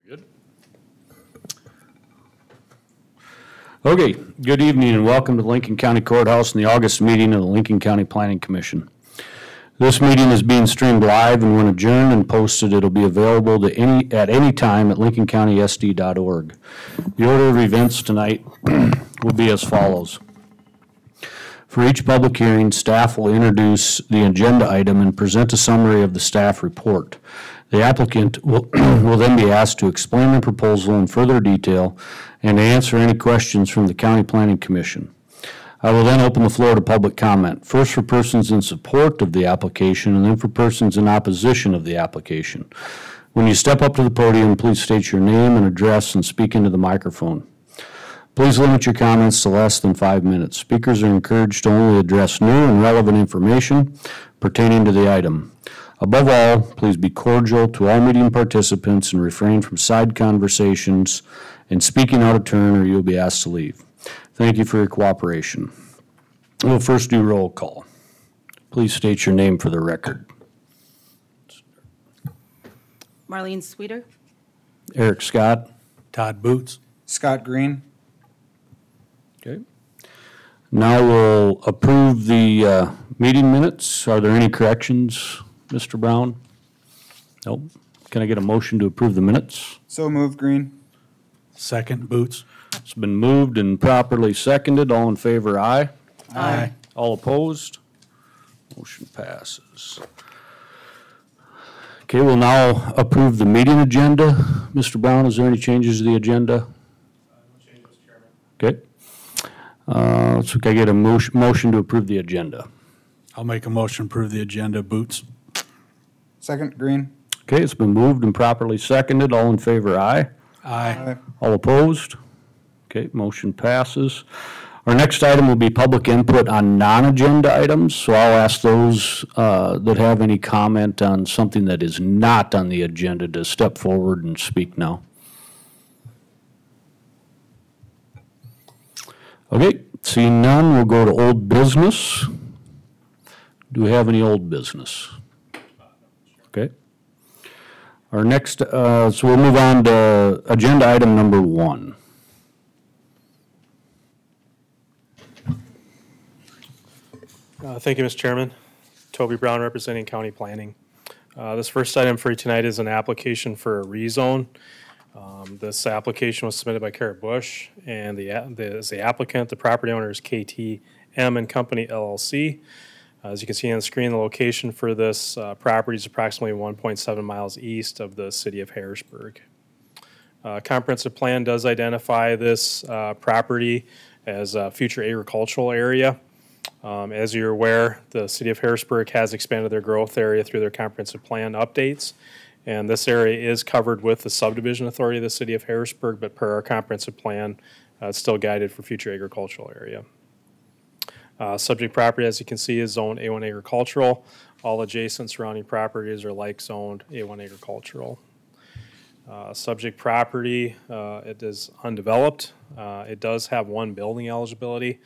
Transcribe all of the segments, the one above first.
Good. Okay, good evening and welcome to the Lincoln County Courthouse and the August meeting of the Lincoln County Planning Commission. This meeting is being streamed live, and when adjourned and posted, it'll be available to at any time at lincolncountysd.org. The order of events tonight will be as follows. For each public hearing, staff will introduce the agenda item and present a summary of the staff report. The applicant will then be asked to explain the proposal in further detail and to answer any questions from the County Planning Commission. I will then open the floor to public comment, first for persons in support of the application and then for persons in opposition of the application. When you step up to the podium, please state your name and address and speak into the microphone. Please limit your comments to less than 5 minutes. Speakers are encouraged to only address new and relevant information pertaining to the item. Above all, please be cordial to all meeting participants and refrain from side conversations and speaking out of turn, or you'll be asked to leave. Thank you for your cooperation. We'll first do roll call. Please state your name for the record. Marlene Sweeter. Eric Scott. Todd Boots. Scott Green. Okay. Now we'll approve the meeting minutes. Are there any corrections, Mr. Brown? Nope. Can I get a motion to approve the minutes? So moved, Green. Second, Boots. It's been moved and properly seconded. All in favor, aye. Aye. All opposed? Motion passes. Okay, we'll now approve the meeting agenda. Mr. Brown, is there any changes to the agenda? No changes, Chairman. Okay. So can I get a motion to approve the agenda? I'll make a motion to approve the agenda. Boots. Second, Green. Okay, it's been moved and properly seconded. All in favor, aye. Aye. All opposed? Okay, motion passes. Our next item will be public input on non-agenda items. So I'll ask those that have any comment on something that is not on the agenda to step forward and speak now. Okay, seeing none, we'll go to old business. Do we have any old business? Okay. Our next, so we'll move on to agenda item number 1. Thank you, Mr. Chairman. Toby Brown representing County Planning. This first item for you tonight is an application for a rezone. This application was submitted by Kara Bush, and the applicant, the property owner is KTM and Company LLC. As you can see on the screen, the location for this property is approximately 1.7 miles east of the city of Harrisburg. Comprehensive plan does identify this property as a future agricultural area. As you're aware, the city of Harrisburg has expanded their growth area through their comprehensive plan updates. And this area is covered with the subdivision authority of the city of Harrisburg, but per our comprehensive plan, it's still guided for future agricultural area. Subject property, as you can see, is zoned A1 agricultural. All adjacent surrounding properties are like zoned A1 agricultural. Subject property, it is undeveloped. It does have one building eligibility.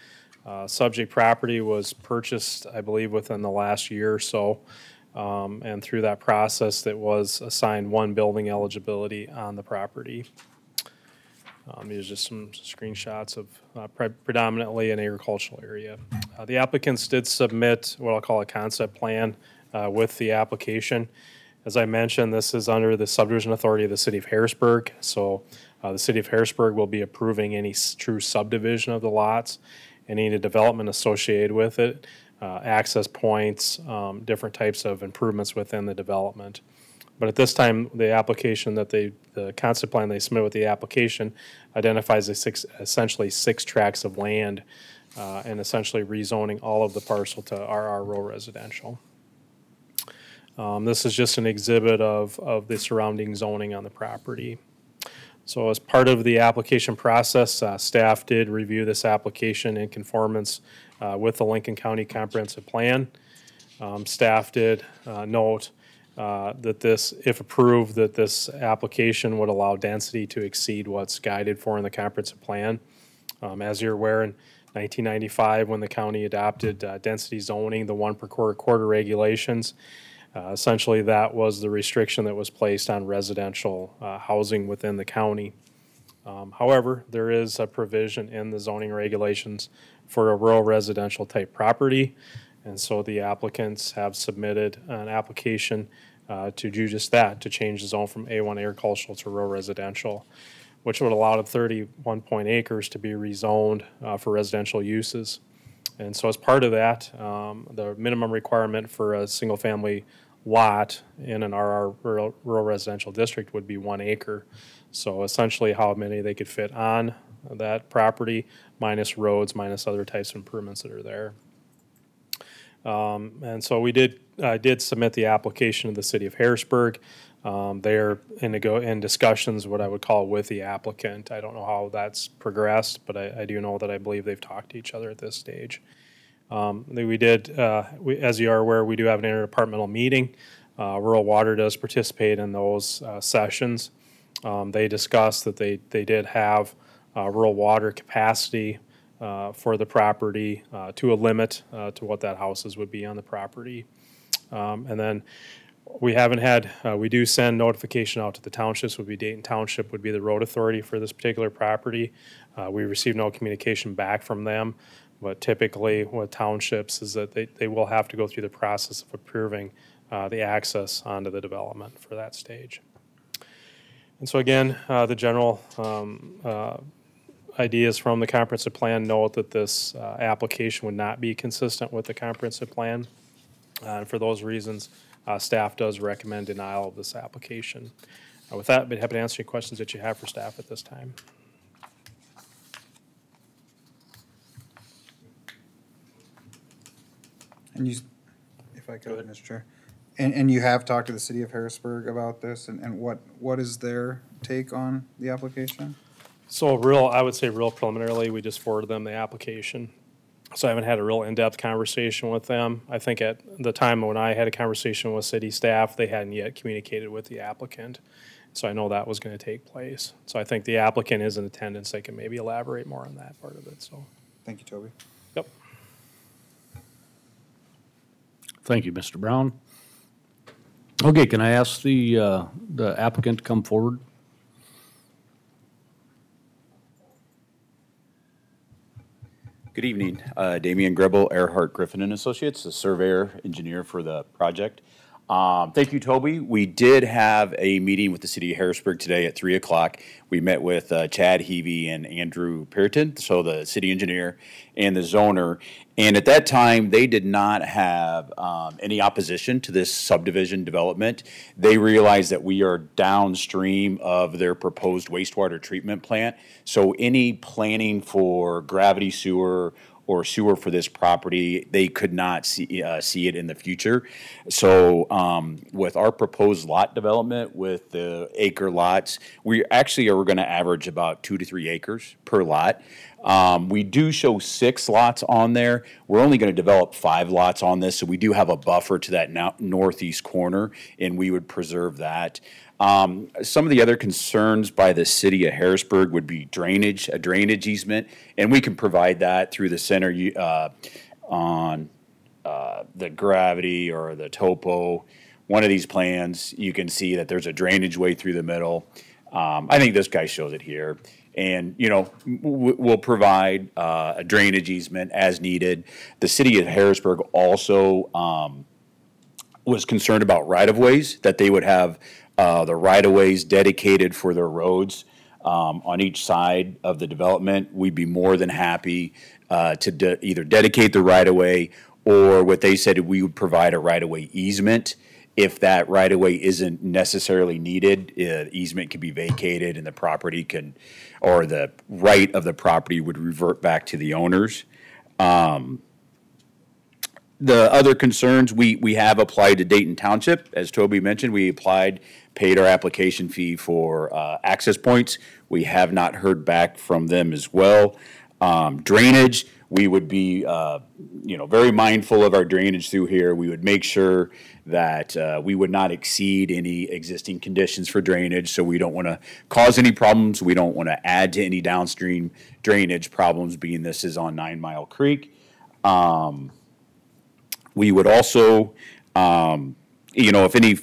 Subject property was purchased, I believe, within the last year or so. And through that process, it was assigned one building eligibility on the property. These are just some screenshots of predominantly an agricultural area. The applicants did submit what I'll call a concept plan with the application. As I mentioned, this is under the subdivision authority of the city of Harrisburg. So the city of Harrisburg will be approving any true subdivision of the lots, any development associated with it, access points, different types of improvements within the development. But at this time, the application that the concept plan they submit with the application identifies essentially 6 tracts of land and essentially rezoning all of the parcel to RR rural residential. This is just an exhibit of the surrounding zoning on the property. So as part of the application process, staff did review this application in conformance with the Lincoln County Comprehensive Plan. Staff did note that this, if approved, that this application would allow density to exceed what's guided for in the comprehensive plan. As you're aware, in 1995, when the county adopted density zoning, the 1 per quarter regulations, Essentially, that was the restriction that was placed on residential housing within the county. However, there is a provision in the zoning regulations for a rural residential type property. And so the applicants have submitted an application to do just that, to change the zone from A1 agricultural to rural residential, which would allow the 31 acres to be rezoned for residential uses. And so as part of that, the minimum requirement for a single-family lot in an RR rural residential district would be 1 acre. So essentially how many they could fit on that property, minus roads, minus other types of improvements that are there. And so we did submit the application to the city of Harrisburg. They're in discussions, what I would call, with the applicant. I don't know how that's progressed, but I do know that I believe they've talked to each other at this stage. As you are aware, we do have an interdepartmental meeting. Rural Water does participate in those sessions. They discussed that they did have rural water capacity for the property to a limit to what that houses would be on the property. And then we haven't had, we do send notification out to the townships. Would be Dayton Township would be the road authority for this particular property. We received no communication back from them, but typically with townships is that they will have to go through the process of approving the access onto the development for that stage. And so again, the general ideas from the comprehensive plan note that this application would not be consistent with the comprehensive plan. And for those reasons, staff does recommend denial of this application. With that, I'd be happy to answer any questions that you have for staff at this time. And you, if I could, Mr. Chair. And you have talked to the city of Harrisburg about this, and what is their take on the application? So I would say real preliminarily, we just forwarded them the application. So I haven't had a real in-depth conversation with them. I think at the time when I had a conversation with city staff, they hadn't yet communicated with the applicant. So I know that was going to take place. So I think the applicant is in attendance. They can maybe elaborate more on that part of it, so. Thank you, Toby. Yep. Thank you, Mr. Brown. Okay, can I ask the applicant to come forward? Good evening. Damian Grebel, Earhart Griffin and Associates, the surveyor engineer for the project. Thank you, Toby. We did have a meeting with the city of Harrisburg today at 3 o'clock. We met with Chad Heavey and Andrew Pearton, so the city engineer and the zoner. And at that time, they did not have any opposition to this subdivision development. They realized that we are downstream of their proposed wastewater treatment plant. So any planning for gravity sewer or sewer for this property, they could not see it in the future. So with our proposed lot development with the acre lots, we actually are going to average about 2 to 3 acres per lot. We do show 6 lots on there. We're only going to develop 5 lots on this, so we do have a buffer to that northeast corner, and we would preserve that. Some of the other concerns by the city of Harrisburg would be drainage, a drainage easement, and we can provide that through the center on the gravity or the topo. One of these plans, you can see that there's a drainage way through the middle. I think this guy shows it here. And, you know, we'll provide a drainage easement as needed. The city of Harrisburg also was concerned about right-of-ways, that they would have the right-of-ways dedicated for their roads on each side of the development. We'd be more than happy to either dedicate the right-of-way, or what they said, we would provide a right-of-way easement. If that right-of-way isn't necessarily needed, easement can be vacated and the property can, or the right of the property would revert back to the owners. The other concerns, we have applied to Dayton Township. As Toby mentioned, we applied, paid our application fee for access points. We have not heard back from them as well. Drainage, we would be, very mindful of our drainage through here. We would make sure that we would not exceed any existing conditions for drainage, so we don't want to cause any problems. We don't want to add to any downstream drainage problems, being this is on 9 Mile Creek. We would also if any,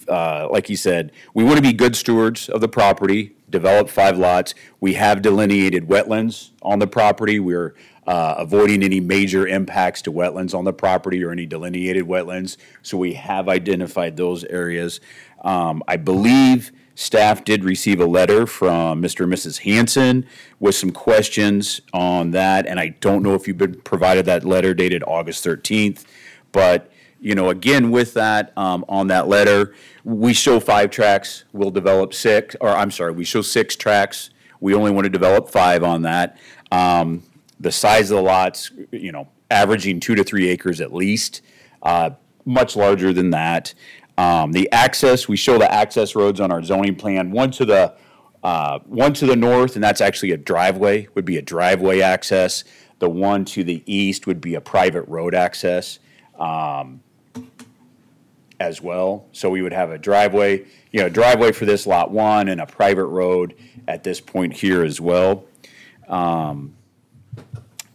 like he said, we want to be good stewards of the property, develop 5 lots. We have delineated wetlands on the property. We're avoiding any major impacts to wetlands on the property or any delineated wetlands. So we have identified those areas. I believe staff did receive a letter from Mr. and Mrs. Hanson with some questions on that. And I don't know if you've been provided that letter dated August 13th. But, again, with that, on that letter, we show 5 tracks. We'll develop 6, or I'm sorry, we show 6 tracks. We only want to develop 5 on that. The size of the lots, averaging 2 to 3 acres at least, much larger than that. The access, we show the access roads on our zoning plan. One to the north, and that's actually a driveway, would be a driveway access. The one to the east would be a private road access as well. So we would have a driveway, driveway for this lot 1 and a private road at this point here as well.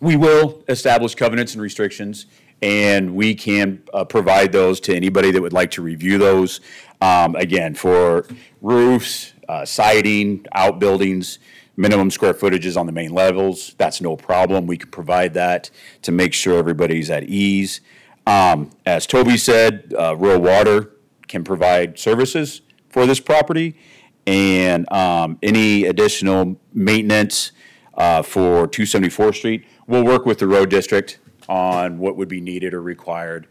We will establish covenants and restrictions, and we can provide those to anybody that would like to review those. Again, for roofs, siding, outbuildings, minimum square footages on the main levels, that's no problem. We can provide that to make sure everybody's at ease. As Toby said, Rural Water can provide services for this property, and any additional maintenance for 274th Street, we'll work with the road district on what would be needed or required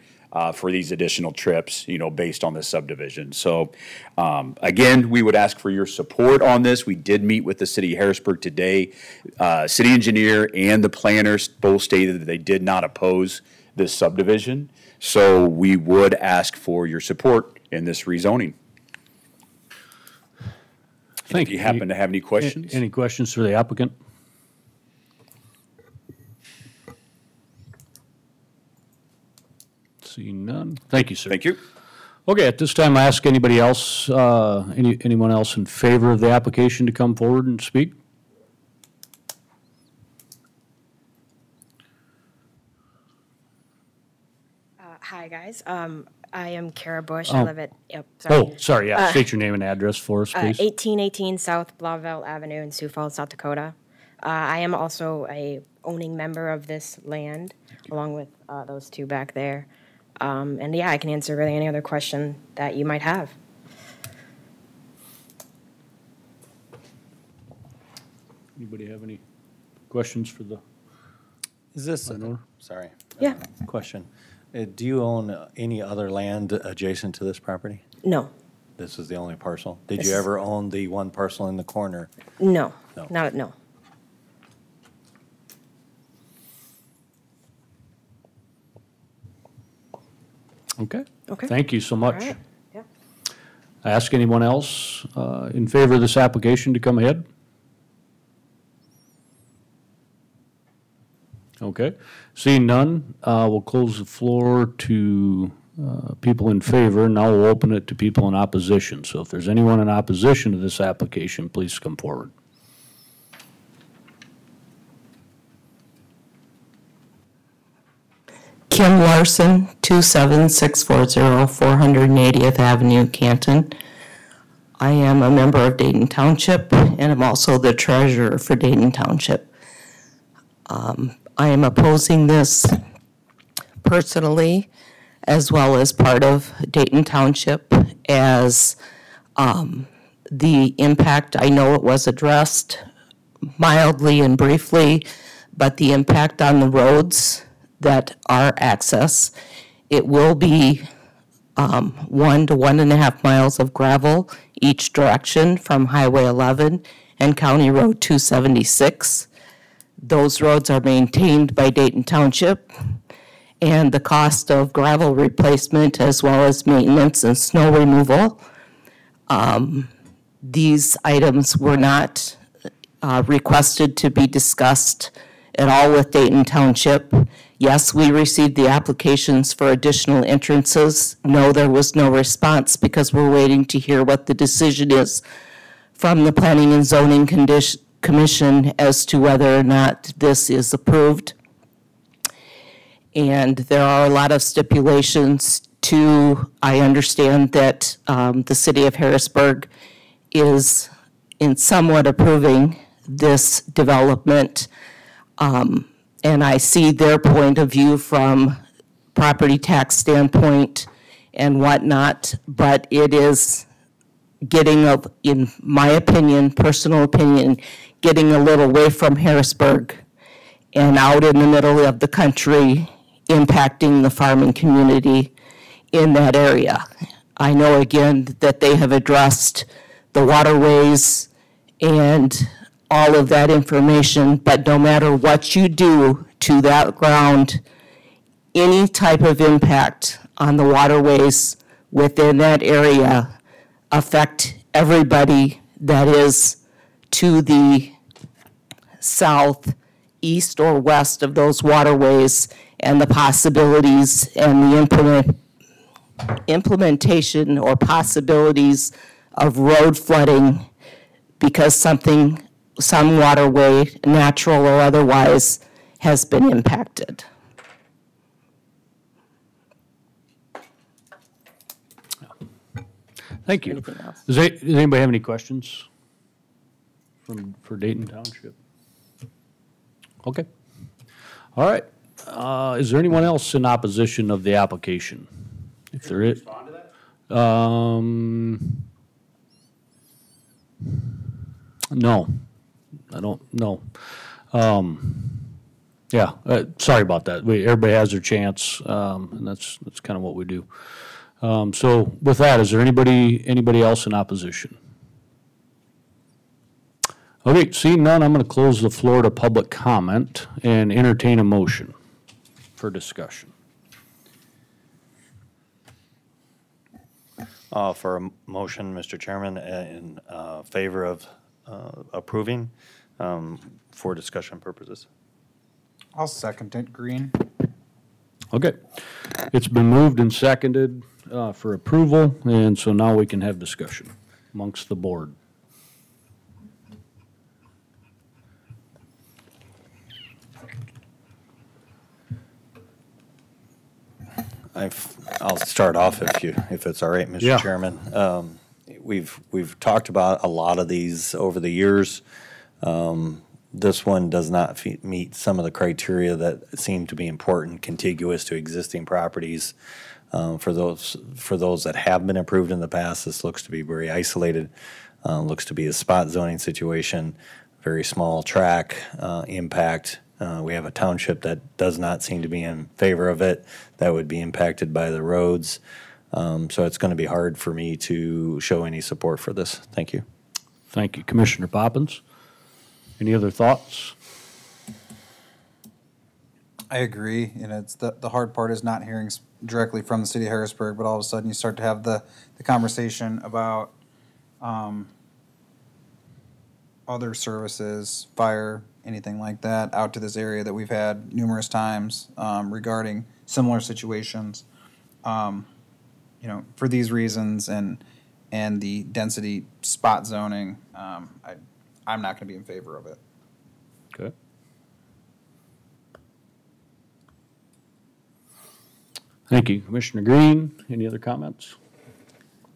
for these additional trips, based on this subdivision. So, again, we would ask for your support on this. We did meet with the city of Harrisburg today. City engineer and the planners both stated that they did not oppose this subdivision. So we would ask for your support in this rezoning. Thank If you happen to have any questions? Any questions for the applicant? Seeing none. Thank you, sir. Thank you. Okay, at this time, I ask anybody else, anyone else in favor of the application to come forward and speak? Hi, guys. I am Kara Bush. I live at, Oh, sorry, yeah, state your name and address for us, please. 1818 South Blauvelt Avenue in Sioux Falls, South Dakota. I am also a owning member of this land, along with those 2 back there. And yeah, I can answer really any other question that you might have. Anybody have any questions for the Is this, landowner? sorry, Yeah. question. Do you own any other land adjacent to this property? No. This is the only parcel? Did This you is- ever own the one parcel in the corner? No. No. No. Okay. Okay. Thank you so All much. right. Yeah. I ask anyone else in favor of this application to come ahead? Okay. Seeing none, we'll close the floor to people in favor. Now we'll open it to people in opposition. So if there's anyone in opposition to this application, please come forward. Kim Larson, 27640 480th Avenue, Canton. I am a member of Dayton Township, and I'm also the treasurer for Dayton Township. I am opposing this personally, as well as part of Dayton Township, as the impact, I know it was addressed mildly and briefly, but the impact on the roads that are access, it will be 1 to 1.5 miles of gravel each direction from Highway 11 and County Road 276. Those roads are maintained by Dayton Township, and the cost of gravel replacement as well as maintenance and snow removal. These items were not requested to be discussed at all with Dayton Township. Yes, we received the applications for additional entrances. No, there was no response because we're waiting to hear what the decision is from the Planning and Zoning Commission as to whether or not this is approved. And there are a lot of stipulations I understand that the city of Harrisburg is in somewhat approving this development. And I see their point of view from property tax standpoint and whatnot, but it is getting, in my opinion, personal opinion, getting a little away from Harrisburg and out in the middle of the country, impacting the farming community in that area. I know again that they have addressed the waterways and all of that information, but no matter what you do to that ground, any type of impact on the waterways within that area affect everybody that is to the south, east, or west of those waterways, and the possibilities and the implementation or possibilities of road flooding because some waterway, natural or otherwise, has been impacted. Thank you. Anything else? Does anybody have any questions for Dayton Township? Okay. All right. Is there anyone else in opposition of the application? If there is. Respond to that? No, I don't, no. Yeah, sorry about that. Everybody has their chance, and that's kind of what we do. So with that, is there anybody else in opposition? Okay, seeing none, I'm going to close the floor to public comment and entertain a motion for discussion. For a motion, Mr. Chairman, in favor of approving for discussion purposes. I'll second it, Green. Okay, it's been moved and seconded for approval, and so now we can have discussion amongst the board. I'll start off if it's all right, Mr. Yeah. Chairman. We've talked about a lot of these over the years. This one does not meet some of the criteria that seem to be important, contiguous to existing properties. For those that have been approved in the past, this looks to be very isolated. Looks to be a spot zoning situation, very small track impact. We have a township that does not seem to be in favor of it. That would be impacted by the roads. So it's going to be hard for me to show any support for this. Thank you. Thank you. Commissioner Poppins, any other thoughts? I agree, and it's the hard part is not hearing directly from the city of Harrisburg, but all of a sudden you start to have the conversation about other services, fire, anything like that, out to this area that we've had numerous times regarding similar situations. You know, for these reasons and the density spot zoning, I'm not going to be in favor of it. Okay. Thank you. Commissioner Green, any other comments?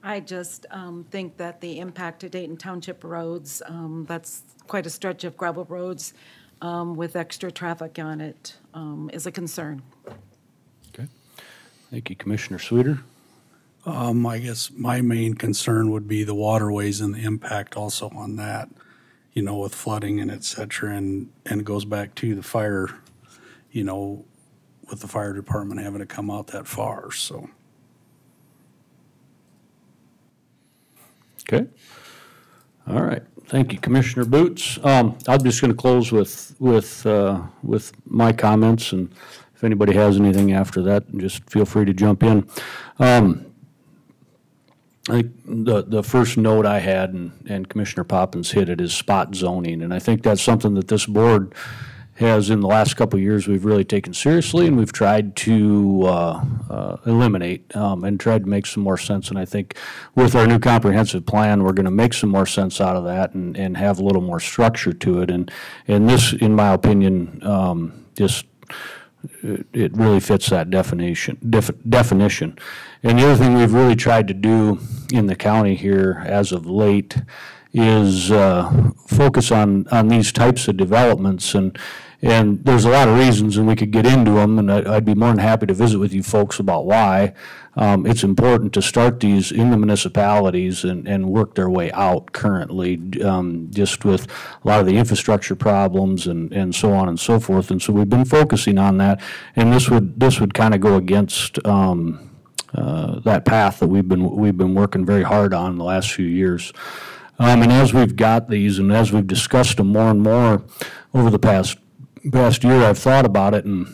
I just think that the impact to Dayton Township roads, that's quite a stretch of gravel roads with extra traffic on it, is a concern. Okay. Thank you. Commissioner Sweeter? I guess my main concern would be the waterways and the impact also on that, you know, with flooding and et cetera, and it goes back to the fire, you know, with the fire department having to come out that far, so. Okay. All right. Thank you, Commissioner Boots. I'm just going to close with my comments, and if anybody has anything after that, just feel free to jump in. I think the first note I had, and Commissioner Poppins hit it, is spot zoning, and I think that's something that this board has, in the last couple of years, we've really taken seriously, and we've tried to eliminate and tried to make some more sense. And I think with our new comprehensive plan, we're going to make some more sense out of that and have a little more structure to it. And this, in my opinion, just it really fits that definition. And the other thing we've really tried to do in the county here as of late is focus on these types of developments, and there's a lot of reasons, and we could get into them, and I'd be more than happy to visit with you folks about why. It's important to start these in the municipalities and work their way out currently, just with a lot of the infrastructure problems and so on and so forth. And so we've been focusing on that, and this would kind of go against that path that we've been working very hard on the last few years. And as we've got these, and as we've discussed them more and more over the past year, I've thought about it, and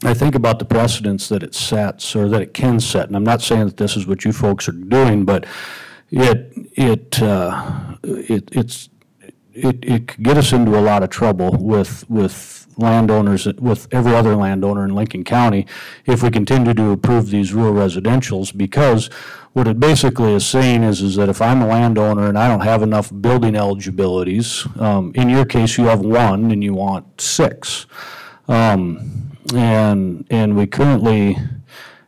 I think about the precedents that it sets, or that it can set. And I'm not saying that this is what you folks are doing, but it could get us into a lot of trouble with landowners, with every other landowner in Lincoln County, if we continue to approve these rural residentials, because what it basically is saying is that if I'm a landowner and I don't have enough building eligibilities, in your case you have one and you want 6, and we currently,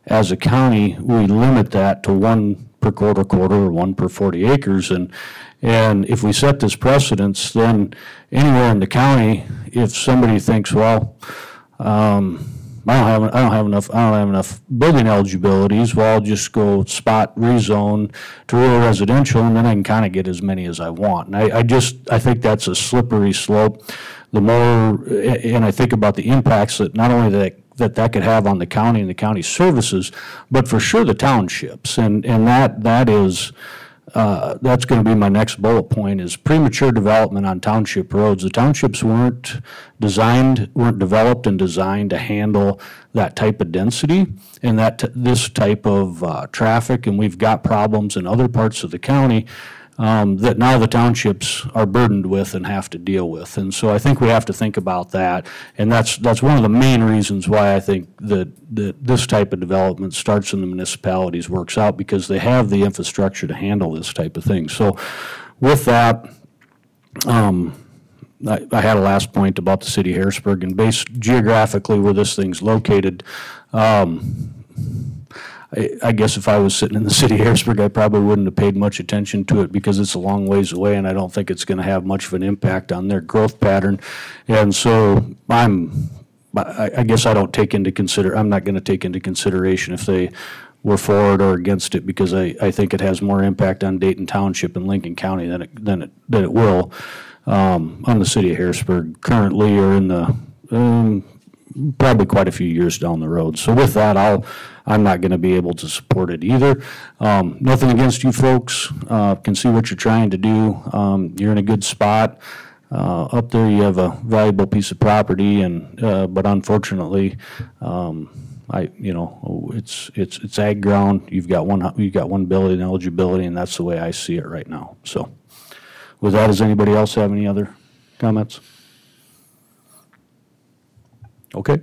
as a county, we limit that to 1 per quarter or 1 per 40 acres, and if we set this precedence, then anywhere in the county, if somebody thinks, well, I don't have enough building eligibilities, well, I'll just go spot rezone to rural residential, and then I can kind of get as many as I want. And I think that's a slippery slope. The more, and I think about the impacts that not only that could have on the county and the county services, but for sure the townships, and that is. That's going to be my next bullet point, is premature development on township roads. The townships weren't developed and designed to handle that type of density and this type of traffic, and we've got problems in other parts of the county that now the townships are burdened with and have to deal with. And so I think we have to think about that, and that's one of the main reasons why I think that this type of development starts in the municipalities, works out, because they have the infrastructure to handle this type of thing. So with that, I had a last point about the city of Harrisburg, and based geographically where this thing's located, I guess if I was sitting in the city of Harrisburg, I probably wouldn't have paid much attention to it, because it's a long ways away, and I don't think it's going to have much of an impact on their growth pattern. And so I guess I'm not going to take into consideration if they were for it or against it, because I think it has more impact on Dayton Township and Lincoln County than it will on the city of Harrisburg currently, or in the probably quite a few years down the road. So with that, I'm not going to be able to support it either. Nothing against you folks. Can see what you're trying to do. You're in a good spot. Up there you have a valuable piece of property, and but unfortunately, it's ag ground. You've got one building eligibility, and that's the way I see it right now. So with that, does anybody else have any other comments? Okay,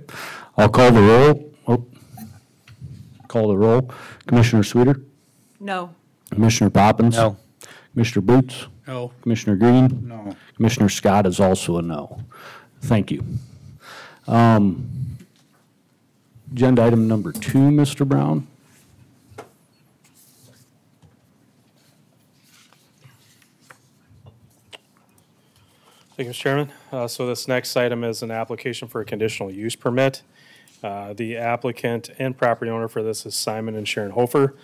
I'll call the roll. Call the roll. Commissioner Sweeter? No. Commissioner Poppins? No. Commissioner Boots? No. Commissioner Green? No. Commissioner Scott is also a no. Thank you. Agenda item number 2, Mr. Brown. Thank you, Mr. Chairman. So this next item is an application for a conditional use permit. The applicant and property owner for this is Simon and Sharon Hofer.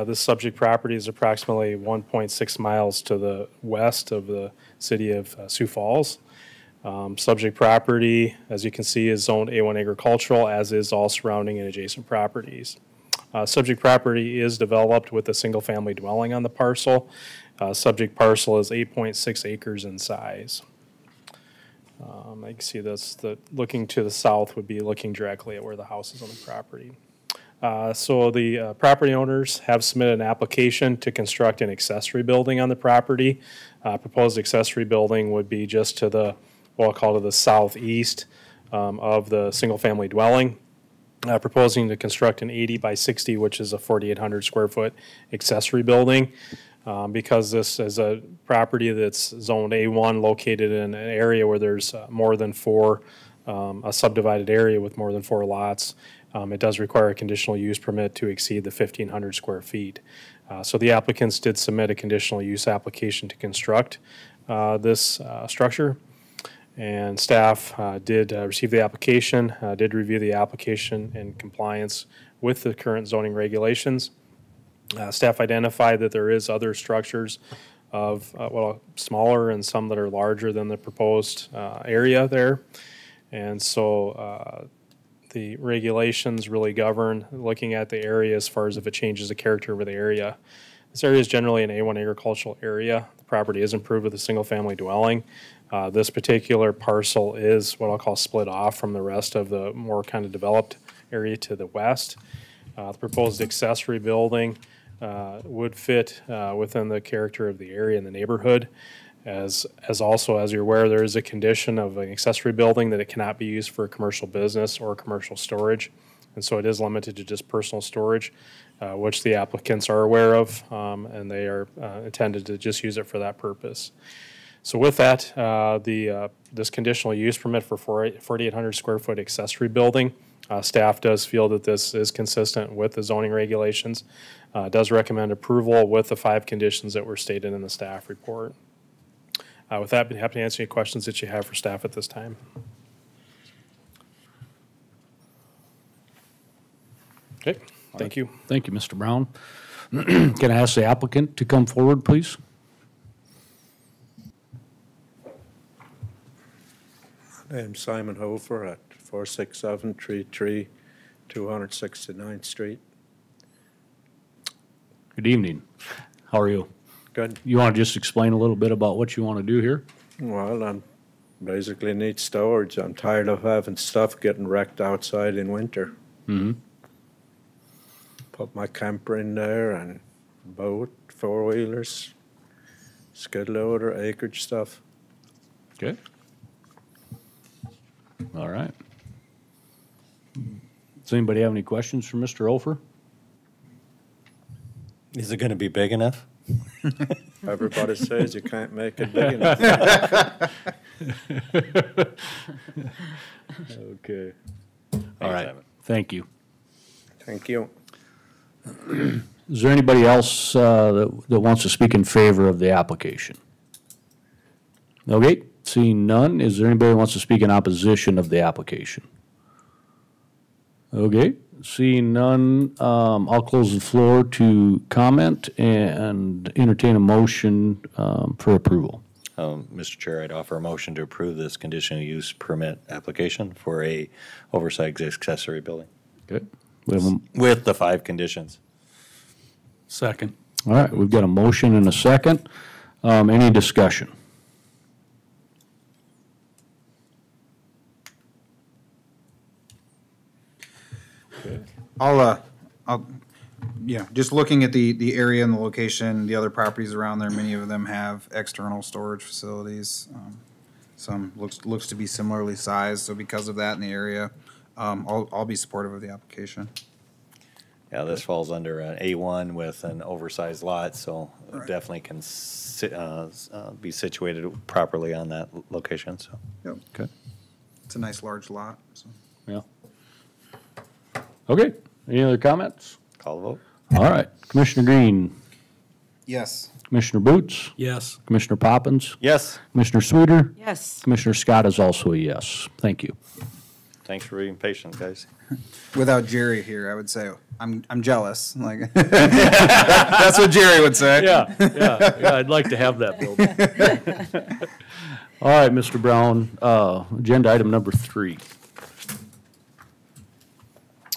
This subject property is approximately 1.6 miles to the west of the city of Sioux Falls. Subject property, as you can see, is zoned A1 agricultural, as is all surrounding and adjacent properties. Subject property is developed with a single-family dwelling on the parcel. Subject parcel is 8.6 acres in size. I can see this, looking to the south would be looking directly at where the house is on the property. So the property owners have submitted an application to construct an accessory building on the property. Proposed accessory building would be just to the, what I'll call to the southeast of the single-family dwelling. Proposing to construct an 80 by 60, which is a 4,800 square foot accessory building. Because this is a property that's zoned A1, located in an area where there's more than 4 a subdivided area with more than 4 lots, it does require a conditional use permit to exceed the 1,500 square feet. So the applicants did submit a conditional use application to construct this structure. And staff did receive the application, did review the application in compliance with the current zoning regulations. Staff identified that there is other structures of, smaller and some that are larger than the proposed area there. And so the regulations really govern looking at the area as far as if it changes the character of the area. This area is generally an A1 agricultural area. The property is improved with a single-family dwelling. This particular parcel is what I'll call split off from the rest of the more kind of developed area to the west. The proposed accessory building would fit within the character of the area and the neighborhood. As also, as you're aware, there is a condition of an accessory building that it cannot be used for commercial business or commercial storage. And so it is limited to just personal storage, which the applicants are aware of, and they are intended to just use it for that purpose. So with that, this conditional use permit for 4,800 square foot accessory building, staff does feel that this is consistent with the zoning regulations, does recommend approval with the 5 conditions that were stated in the staff report. With that, I'd be happy to answer any questions that you have for staff at this time. Okay, thank you. Thank you, Mr. Brown. Can I ask the applicant to come forward, please? I'm Simon Hofer at 46733 269th Street. Good evening. How are you? Good. You want to just explain a little bit about what you want to do here? Well, I'm basically need storage. I'm tired of having stuff getting wrecked outside in winter. Mm-hmm. Put my camper in there and boat, 4-wheelers, skid loader, acreage stuff. Okay. All right. Does anybody have any questions for Mr. Ofer? Is it going to be big enough? Everybody says you can't make it big enough. Okay. All right. Thank you. Thank you. Is there anybody else that wants to speak in favor of the application? Okay, seeing none, is there anybody who wants to speak in opposition of the application? Okay, seeing none, I'll close the floor to comment and entertain a motion for approval. Mr. Chair, I'd offer a motion to approve this conditional use permit application for a oversized accessory building. Okay. We have With the 5 conditions. Second. all right, we've got a motion and a second. Any discussion? Just looking at the area and the location, the other properties around there, many of them have external storage facilities. Some looks to be similarly sized, so because of that in the area, I'll be supportive of the application. Yeah, this falls under an A1 with an oversized lot, so it definitely can be situated properly on that location, so. Yep. Okay. It's a nice large lot, so. Yeah. Okay, any other comments? Call the vote. All right, Commissioner Green, Yes. Commissioner Boots, Yes. Commissioner Poppins, Yes. Commissioner Sweeter, Yes. Commissioner Scott is also a yes. Thank you. Thanks for being patient, guys. Without Jerry here, I would say I'm jealous. Like that's what Jerry would say. Yeah, I'd like to have that building. All right, Mr. Brown, agenda item number 3.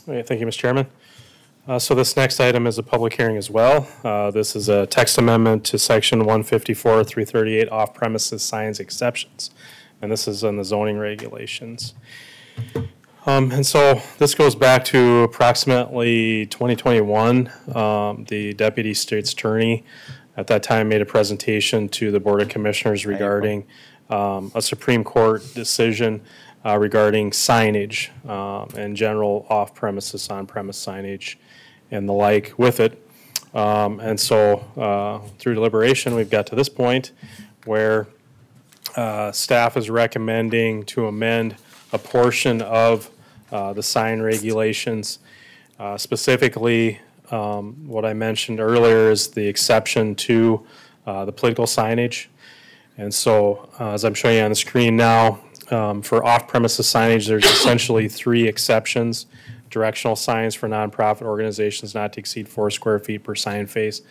Okay, thank you, Mr. Chairman. So this next item is a public hearing as well. This is a text amendment to section 154-338 off-premises signs exceptions. And this is in the zoning regulations. And so this goes back to approximately 2021. The deputy state's attorney at that time made a presentation to the Board of Commissioners regarding a Supreme Court decision regarding signage and general off-premises, on-premise signage and the like with it. And so through deliberation, we've got to this point where staff is recommending to amend a portion of the sign regulations. Specifically, what I mentioned earlier is the exception to the political signage. And so, as I'm showing you on the screen now, for off-premises signage, there's essentially 3 exceptions. Directional signs for nonprofit organizations not to exceed 4 square feet per sign face.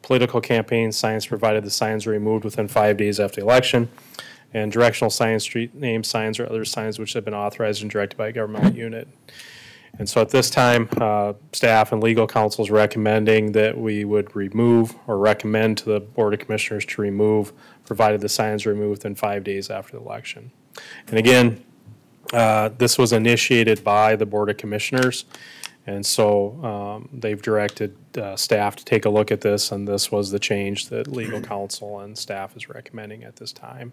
Political campaign signs provided the signs are removed within 5 days after the election. And directional signs, street name signs, or other signs which have been authorized and directed by a governmental unit. And so at this time, staff and legal counsel is recommending that we would remove or recommend to the Board of Commissioners to remove, provided the signs are removed within 5 days after the election. And again, this was initiated by the Board of Commissioners, and so they've directed staff to take a look at this, and this was the change that legal counsel and staff is recommending at this time.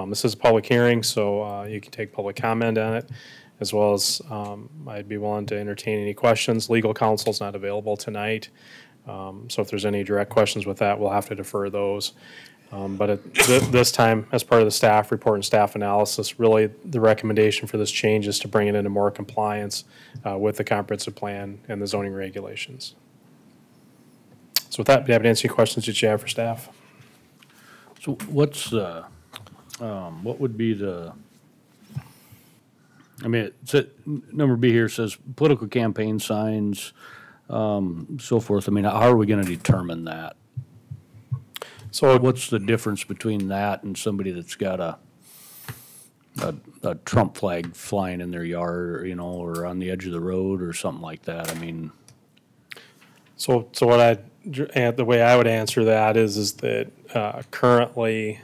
This is a public hearing, so you can take public comment on it, as well as I'd be willing to entertain any questions. Legal counsel is not available tonight, so if there's any direct questions with that, we'll have to defer those. But at this time, as part of the staff report and staff analysis, really the recommendation for this change is to bring it into more compliance with the comprehensive plan and the zoning regulations. So with that, be happy to answer any questions that you have for staff. So what's what would be the, I mean, number B here says political campaign signs, so forth. I mean, how are we going to determine that? So what's the difference between that and somebody that's got a Trump flag flying in their yard, you know, or on the edge of the road or something like that? I mean, so what the way I would answer that is that currently,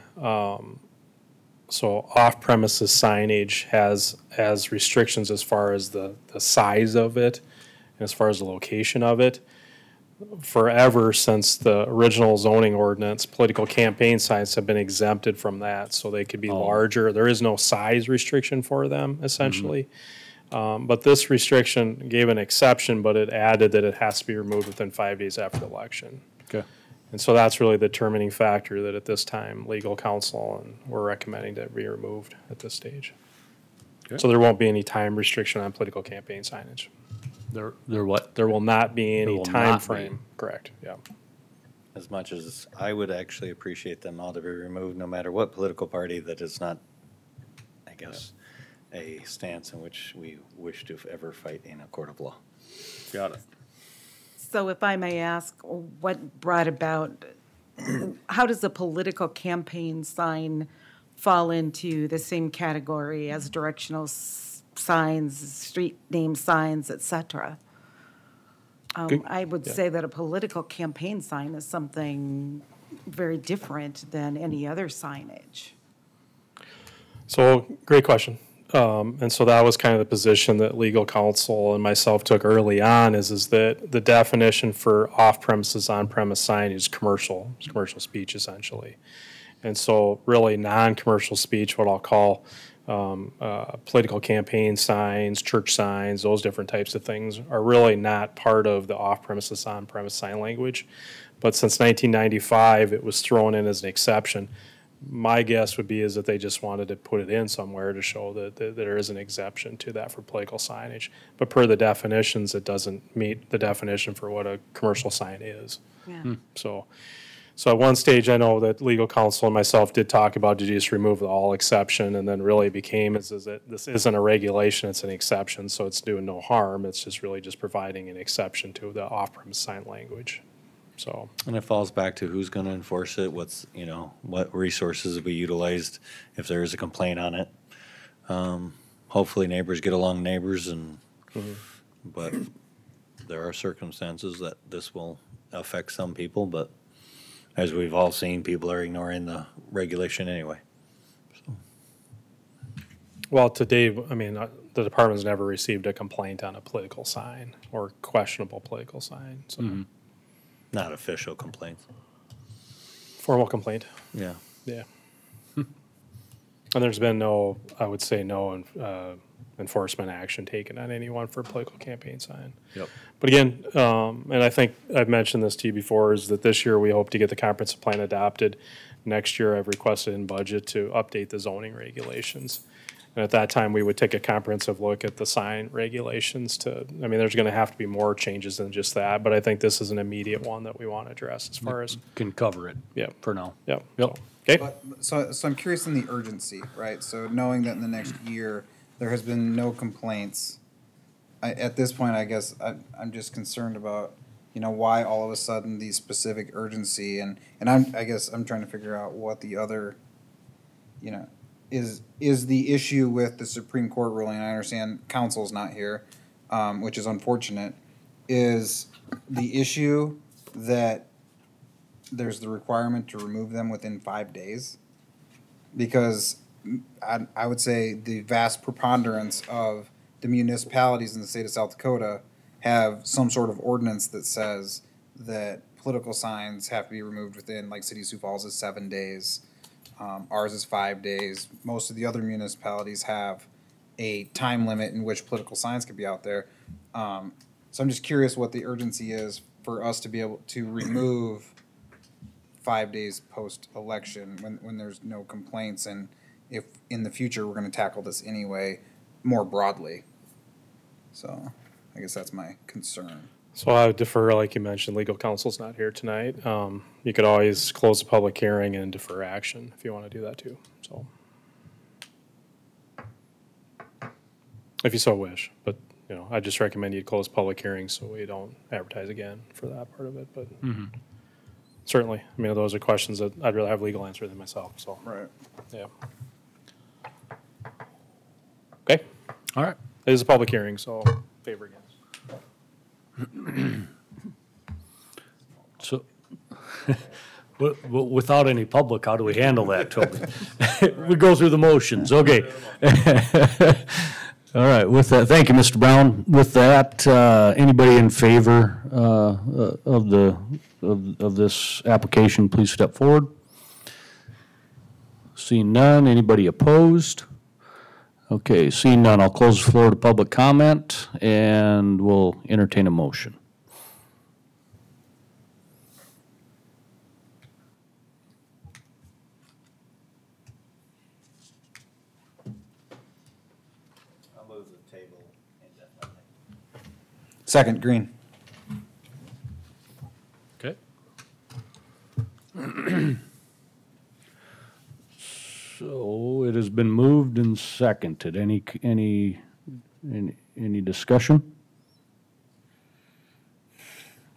so off-premises signage has restrictions as far as the size of it, and as far as the location of it. Forever since the original zoning ordinance, political campaign signs have been exempted from that, so they could be larger. There is no size restriction for them, essentially. But this restriction gave an exception, but it added that it has to be removed within 5 days after the election. okay. And so that's really the determining factor that at this time, legal counsel and we're recommending that it be removed at this stage. Okay. So there won't be any time restriction on political campaign signage. There what? There will not be any will time not be. frame. Correct, yeah. As much as I would actually appreciate them all to be removed, no matter what political party, that is not, I guess, a stance in which we wish to ever fight in a court of law. Got it. So if I may ask, what brought about, how does a political campaign sign fall into the same category as directional signs, street name signs, et cetera? I would say that a political campaign sign is something very different than any other signage. So, great question. And so that was kind of the position that legal counsel and myself took early on is that the definition for off-premises, on-premise signage is commercial speech essentially. And so really non-commercial speech, what I'll call political campaign signs, church signs, those different types of things are really not part of the off-premises, on-premise sign language. But since 1995, it was thrown in as an exception. My guess would be is that they just wanted to put it in somewhere to show that there is an exception to that for political signage. But per the definitions, it doesn't meet the definition for what a commercial sign is. Yeah. So at one stage, I know that legal counsel and myself did talk about to just remove the all exception, and then really became is that this isn't a regulation, it's an exception, so it's doing no harm. It's just really just providing an exception to the off-premise sign language. So. And it falls back to who's going to enforce it, what's, you know, what resources will be utilized if there is a complaint on it. Hopefully neighbors get along neighbors, and but there are circumstances that this will affect some people, but as we've all seen, people are ignoring the regulation anyway. So. Well, to date, I mean, the department's never received a complaint on a political sign or questionable political sign. So. Not official complaints. Formal complaint. Yeah. Yeah. And there's been no, I would say, no enforcement action taken on anyone for a political campaign sign. Yep. But again, and I think I've mentioned this to you before, is that this year we hope to get the comprehensive plan adopted. Next year I've requested in budget to update the zoning regulations. And at that time, we would take a comprehensive look at the sign regulations there's going to have to be more changes than just that, but I think this is an immediate one that we want to address as far as, Can cover it. Yep. For now. yep. Yep. Okay, But, so I'm curious in the urgency, right? So knowing that in the next year, there has been no complaints, at this point, I guess I'm just concerned about, why all of a sudden the specific urgency, and I guess I'm trying to figure out what the other, is the issue with the Supreme Court ruling. I understand counsel's not here, which is unfortunate. Is the issue that there's the requirement to remove them within 5 days? Because I would say the vast preponderance of the municipalities in the state of South Dakota have some sort of ordinance that says that political signs have to be removed within, like City of Sioux Falls is 7 days. Ours is 5 days. Most of the other municipalities have a time limit in which political signs can be out there. So I'm just curious what the urgency is for us to be able to remove 5 days post-election when there's no complaints, and if in the future we're going to tackle this anyway more broadly. So I guess that's my concern. so I would defer, like you mentioned, legal counsel's not here tonight. You could always close the public hearing and defer action if you want to do that too, so. If you so wish, but, I just recommend you close public hearings so we don't advertise again for that part of it, but certainly, those are questions that I'd rather have legal answer than myself, so, Right. yeah. Okay, All right. it is a public hearing, so favor against. So, without any public, how do we handle that, Toby? We go through the motions, okay. All right, with that, thank you, Mr. Brown. With that, anybody in favor of this application, please step forward. Seeing none, anybody opposed? Okay, seeing none, I'll close the floor to public comment, and we'll entertain a motion. Second, Green. Okay. So it has been moved and seconded. Any discussion?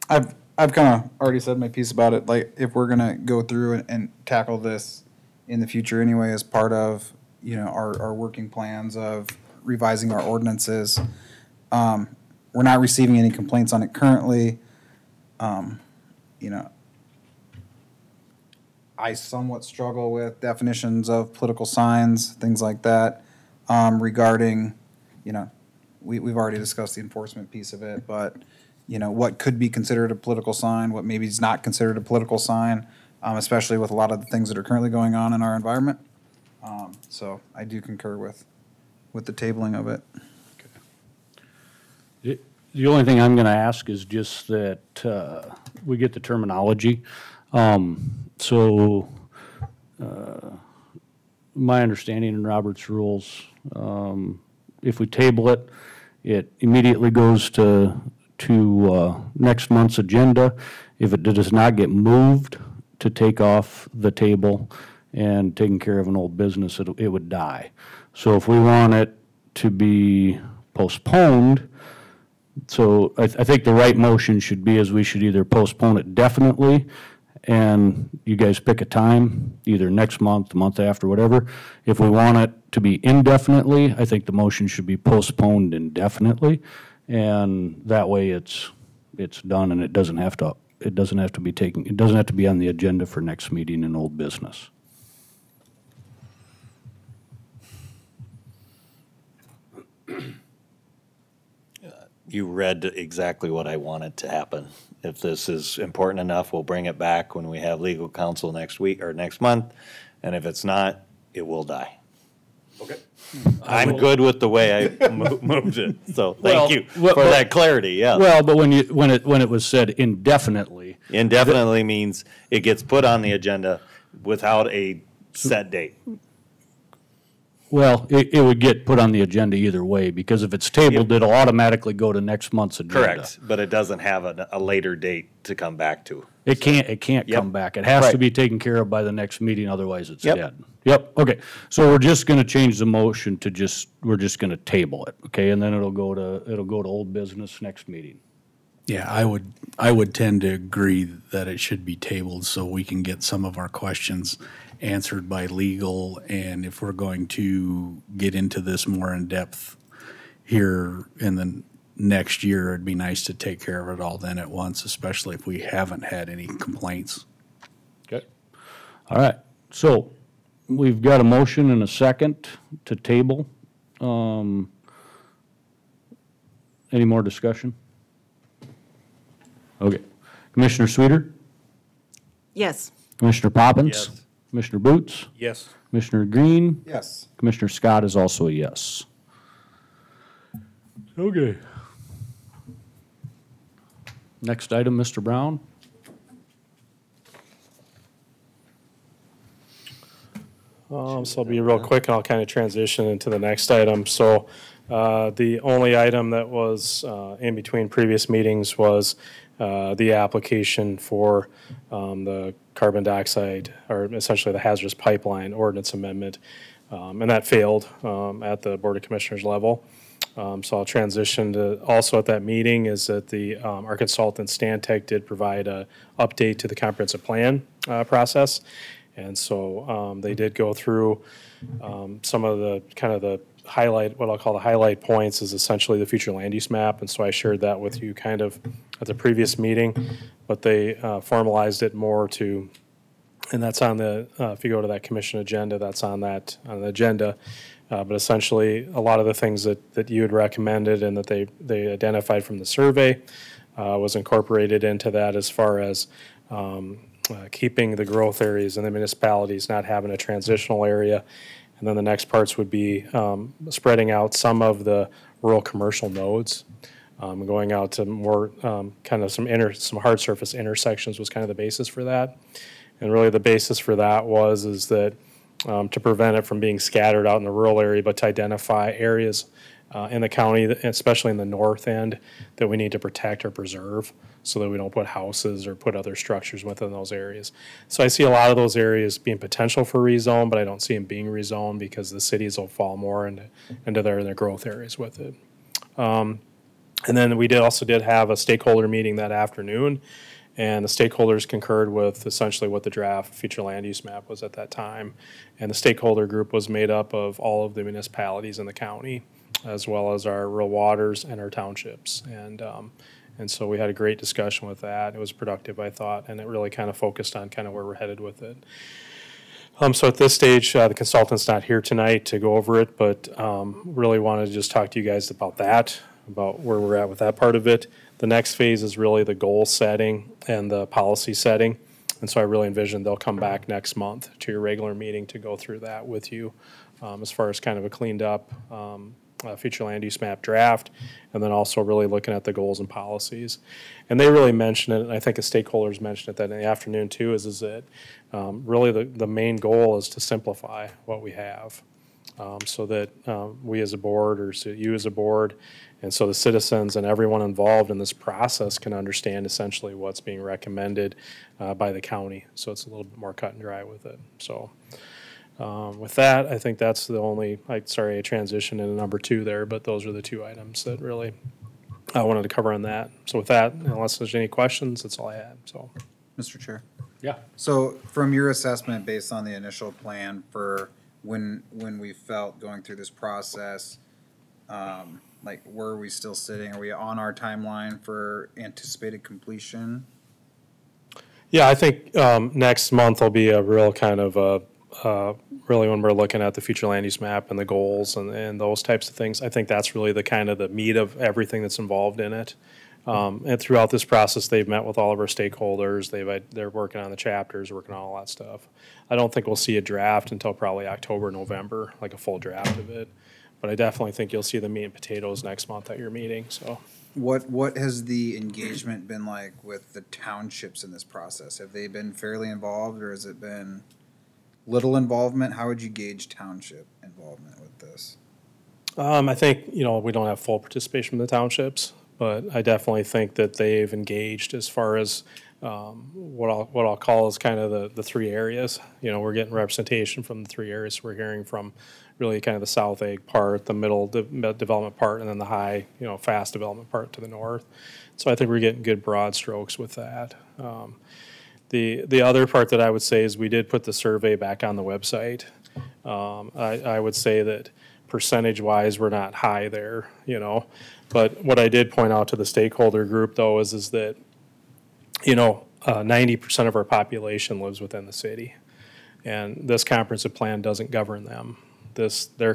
I've kind of already said my piece about it. Like, if we're gonna go through and tackle this in the future anyway, as part of our working plans of revising our ordinances, we're not receiving any complaints on it currently. I somewhat struggle with definitions of political signs, things like that, regarding, we've already discussed the enforcement piece of it, but, what could be considered a political sign, what maybe is not considered a political sign, especially with a lot of the things that are currently going on in our environment. So I do concur with the tabling of it. The only thing I'm going to ask is just that we get the terminology. So my understanding in Robert's rules, if we table it, it immediately goes to next month's agenda. If it does not get moved to take off the table and taken care of an old business, it would die. So if we want it to be postponed, so I think the right motion should be we should either postpone it definitely, and you guys pick a time, either next month, the month after, whatever. If we want it to be indefinitely, I think the motion should be postponed indefinitely, and that way it's done, and it doesn't have to be on the agenda for next meeting in old business. You read exactly what I wanted to happen. If this is important enough, we'll bring it back when we have legal counsel next week or next month. And if it's not, it will die. Okay. I'm good with the way I moved it. So thank you for that clarity, yeah. Well, but when it was said indefinitely. Indefinitely means it gets put on the agenda without a set date. Well, it would get put on the agenda either way, because if it's tabled, it'll automatically go to next month's agenda. Correct, but it doesn't have a later date to come back to. It can't Yep. come back. It has to Right. be taken care of by the next meeting, otherwise it's Yep. dead. Yep, okay. So we're just gonna change the motion to we're just gonna table it, okay? And then it'll go to old business next meeting. Yeah, I would tend to agree that it should be tabled so we can get some of our questions answered by legal. And if we're going to get into this more in depth here in the next year, it'd be nice to take care of it all then at once, especially if we haven't had any complaints. Okay. All right, so we've got a motion and a second to table. Any more discussion? Okay. Commissioner Sweeter? Yes. Commissioner Poppins? Yes. Commissioner Boots? Yes. Commissioner Green? Yes. Commissioner Scott is also a yes. Okay. Next item, Mr. Brown? So I'll be real quick and I'll kind of transition into the next item. So the only item that was in between previous meetings was the application for the carbon dioxide, or essentially the hazardous pipeline ordinance amendment. And that failed at the Board of Commissioners level. So I'll transition to, also at that meeting is that our consultant Stantec did provide a update to the comprehensive plan process. And so they did go through some of the kind of the highlight, what I'll call the highlight points is essentially the future land use map. And so I shared that with you kind of at the previous meeting, but they formalized it more to, and that's on the, if you go to that commission agenda, that's on the agenda. But essentially, a lot of the things that you had recommended and that they identified from the survey was incorporated into that, as far as keeping the growth areas in the municipalities, not having a transitional area. And then the next parts would be spreading out some of the rural commercial nodes, going out to more kind of some hard surface intersections was kind of the basis for that. And really the basis for that is that to prevent it from being scattered out in the rural area, but to identify areas in the county, especially in the north end, that we need to protect or preserve so that we don't put houses or put other structures within those areas. So I see a lot of those areas being potential for rezone, but I don't see them being rezoned because the cities will fall more into their growth areas with it. And then we also did have a stakeholder meeting that afternoon, and the stakeholders concurred with essentially what the draft future land use map was at that time. And the stakeholder group was made up of all of the municipalities in the county, as well as our rural waters and our townships. And so we had a great discussion with that. It was productive, I thought, and it really kind of focused on kind of where we're headed with it. So at this stage, the consultant's not here tonight to go over it, but really wanted to just talk to you guys about that, about where we're at with that part of it. The next phase is really the goal setting and the policy setting. And so I really envision they'll come back next month to your regular meeting to go through that with you, as far as kind of a cleaned up future land use map draft, and then also really looking at the goals and policies. And they really mentioned it, and I think the stakeholders mentioned it that in the afternoon too, is that really the main goal is to simplify what we have, so that we as a board, or so you as a board, and so the citizens and everyone involved in this process can understand essentially what's being recommended by the county. So it's a little bit more cut and dry with it. So with that, I think that's the only, I transitioned into number 2 there, but those are the 2 items that really I wanted to cover on that. So with that, unless there's any questions, that's all I had, so. Mr. Chair. Yeah. So from your assessment, based on the initial plan for when we felt going through this process, like where are we still sitting? Are we on our timeline for anticipated completion? Yeah, I think next month will be a real kind of really when we're looking at the future land use map and the goals and those types of things. I think that's really the kind of the meat of everything that's involved in it. And throughout this process, they've met with all of our stakeholders. They're working on the chapters, working on all that stuff. I don't think we'll see a draft until probably October, November, like a full draft of it. But I definitely think you'll see the meat and potatoes next month at your meeting, so. What has the engagement been like with the townships in this process? Have they been fairly involved, or has it been little involvement? How would you gauge township involvement with this? I think, you know, we don't have full participation from the townships, but I definitely think that they've engaged as far as what I'll call is kind of the three areas. You know, we're getting representation from the three areas. We're hearing from really kind of the South Egg part, the middle development part, and then the high, you know, fast development part to the north. So I think we're getting good broad strokes with that. The other part that I would say is we did put the survey back on the website. I would say that percentage-wise, we're not high there, you know. But what I did point out to the stakeholder group, though, is that, you know, 90% of our population lives within the city. And this comprehensive plan doesn't govern them. They're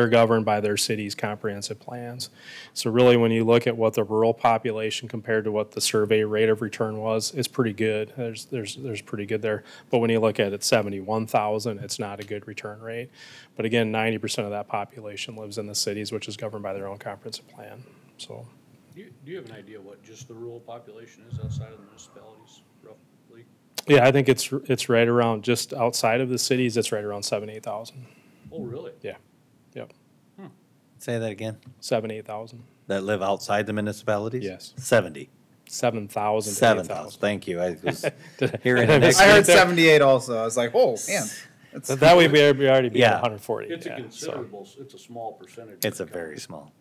governed by their city's comprehensive plans. So really, when you look at what the rural population compared to what the survey rate of return was, it's pretty good. There's pretty good there. But when you look at it, 71,000, it's not a good return rate. But again, 90% of that population lives in the cities, which is governed by their own comprehensive plan. So, Do you have an idea what just the rural population is outside of the municipalities, roughly? yeah, I think it's right around, just outside of the cities, it's right around 7,000-8,000. Oh, really? Yeah. Yep. Say that again. 7,000-8,000. That live outside the municipalities? Yes. 70. 7,000 to 7,000. 8,000. Thank you. I was hearing the I next. I heard there. 78 also. I was like, oh, man. That's, That way we already be at Yeah. 140. It's a yeah, so. considerable, it's a small percentage. It's a very small.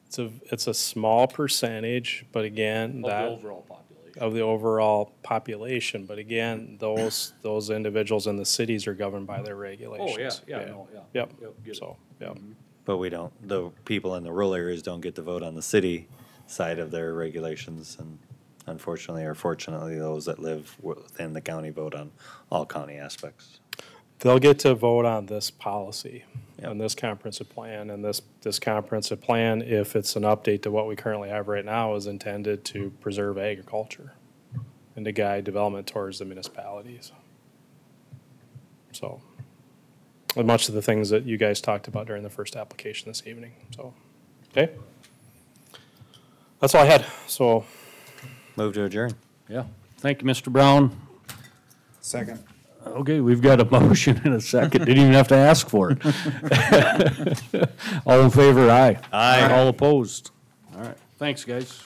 It's a small percentage, but again, Of the that, overall population. of the overall population, but again, those individuals in the cities are governed by their regulations. Oh, yeah, no, yeah. Yep, Get it. so, yep. But we don't, the people in the rural areas don't get to vote on the city side of their regulations. And unfortunately or fortunately, those that live within the county vote on all county aspects. They'll get to vote on this policy, Yep. on this comprehensive plan, and this comprehensive plan, if it's an update to what we currently have right now, is intended to preserve agriculture and to guide development towards the municipalities. So, and much of the things that you guys talked about during the first application this evening, so, okay? That's all I had, so. Move to adjourn. Yeah. Thank you, Mr. Brown. second. Okay, we've got a motion and a second. Didn't even have to ask for it. All in favor, aye. Aye. All opposed. All right. Thanks, guys.